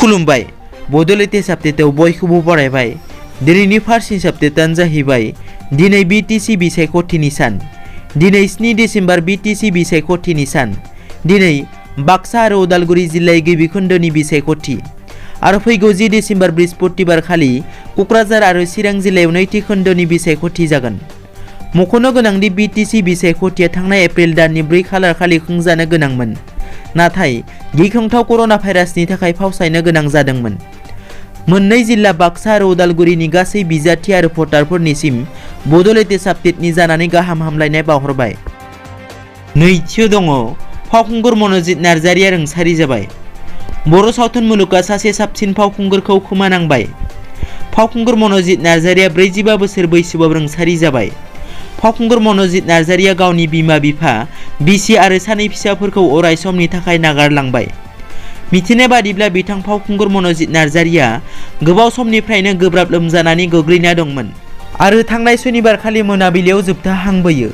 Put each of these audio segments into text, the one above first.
खुलुमबाय बड'लेण्ड आपडेटआव बयखौबो बरायबाय। दिनैनि फार्स्ट आपडेटआनो जाहैबाय दिनै बिटिसि बिसायख'थिनि सान। दिनै 7 डिसेम्बर बिटिसि बिसायख'थिनि सान। दिनै बाक्सा आरो उदालगुरि जिल्लानि गिबि खोन्दोनि बिसायख'थि आरो फैगौ 10 डिसेम्बर बृहस्पतिबार खालि क'क्राझार आरो चिरां जिल्लायाव नैथि खोन्दोनि बिसायख'थि जागोन। मख'नो गोनांदि बिटिसि बिसायख'थिया थांनाय एप्रिल दाननि 4 खालार खालि खुंजानो गोनांमोन, नाथाय गिख्रंथाव कर'ना भाइरासनि थाखाय फावसायनो गोनां जादोंमोन। मोननै जिल्ला बाक्सा आरो उदालगुरिनि गासै बिजाथि आरो भटारफोरनिसिम बड'लेण्ड आपडेटनि जानानै गाहाम हामलायनाय बावहरबाय। नैथियाव दङ फावखुंगुर मन'जित नार्जारिया रुंसारि जाबाय। बर' सावथुन मुलुगा सासे साबसिन फावखुंगुरखौ खोमानांबाय। फावखुंगुर मन'जित नार्जारिया 45 बोसोर बैसोआव रुंसारि जाबाय। फावखुंगुर मन'जित नार्जारिया गावनि बिमा-बिफा, बिसि आरो सानै फिसाफोरखौ अराय समनि थाखाय नागारलांबाय। मिथिनाय बादिब्ला बिथां फावखुंगुर मन'जित नार्जारिया गोबाव समनिफ्रायनो गोब्राब लोमजानानै गोग्लैना दंमोन आरो थांनाय सनिबार खालि मोनाबिलियाव जोबथा हां बोयो।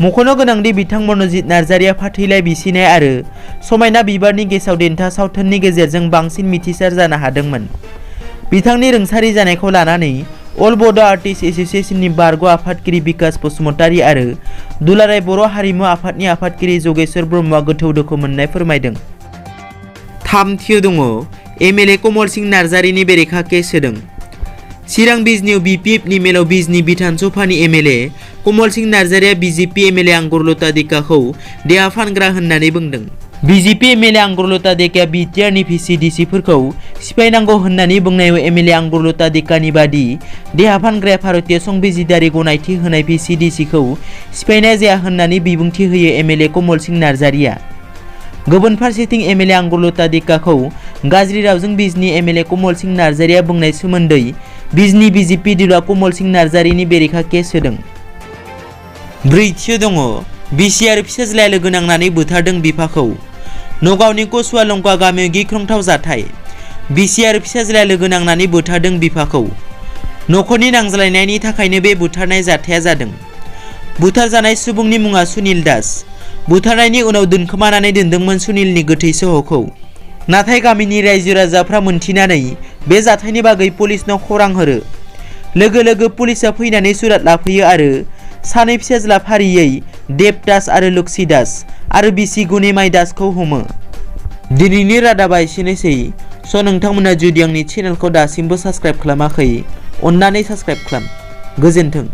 मख'नो गोनांदि बिथां मन'जित नार्जारिया फाथैलाइ बिसिनाय आरो समायना बिबारनि गेसाव देन्था सावथुननि गेजेरजों बांसिन मिथिसार जानो हादोंमोन। बिथांनि रुंसारि जानायखौ लानानै अल बड' आर्टिस्ट एस'सिएशननि बारग' आफादगिरि बिकास बसुमतारी आरो दुलाराय बर' हारिमु आफादनि आफादगिरि जगेश्वर ब्रह्मआ गोथौ दुखु मोननाय फोरमायदों। थामथियाव दङ एमएलए कमल सिंह नार्जारिनि बेरेखा केस होदों। चिरां बिजनियाव बिपिएफनि मेलाव बिजनी बिधान सभानि एमएलए कमल सिंह नार्जारिया बिजेपि एमएलए आंगुरलता देकाखौ देहा फानग्रा होननानै बुंदों। बिजेपि एमएलए आंगुरलता देकाया बिटिआरनि भिसिडिसिफोरखौ सिफायनांगौ होननानै बुंनायाव एमएलए आंगुरलता देकानि बादि देहा फानग्राया भारतीय संबिजिदारि गनायथि होनाय भिसिडिसिखौ सिफायनाय जाया होननानै बिबुंथि होयो एमएलए कमल सिंह नार्जारिया। गुबुन फारसेथिं एमएलए आंगुरलता देकाखौ गाज्रि रावजों बिजनी एमएलए कमल सिंह नार्जारिया बुंनाय सोमोन्दै बिजनी बिजेपि दिलआ कमल सिंह नार्जारिनि बेरेखा केस होदों। ब्रैथियाव दङ बिसि आरो फिसाज्लाया लोगो नांनानै बुथारदों बिफाखौ। नगावनि कसुवा लंका गामियाव गिख्रंथाव जाथाय। बिसि आरो फिसाज्लाया लोगो नांनानै बुथारदों बिफाखौ। नखरनि नांज्लायनायनि थाखायनो बे बुथारनाय जाथाया जादों। बुथारजानाय सुबुंनि मुङा सुनिल दास। बुथारनायनि उनाव दोनखोमानानै दोनदोंमोन सुनिलनि गोथै सह'खौ। नाथाय गामिनि रायजो राजाफ्रा मोनथिनानै बे जाथायनि बागै पुलिसनाव खौरां हरो। लोगो लोगो पुलिसा फैनानै सुरात लाफैयो आरो सानै फिसाज्ला फारियै देब दास आरो लक्ष्मी दास आरो बिसि गुनेमाय दासखौ हमो। दिनैनि रादाबा एसेनोसै। नोंथांमोना जुदि आंनि चेनेलखौ दासिमबो साबस्क्राइब खालामाखै, अन्नानै साबस्क्राइब खालाम। गोजोन्थों।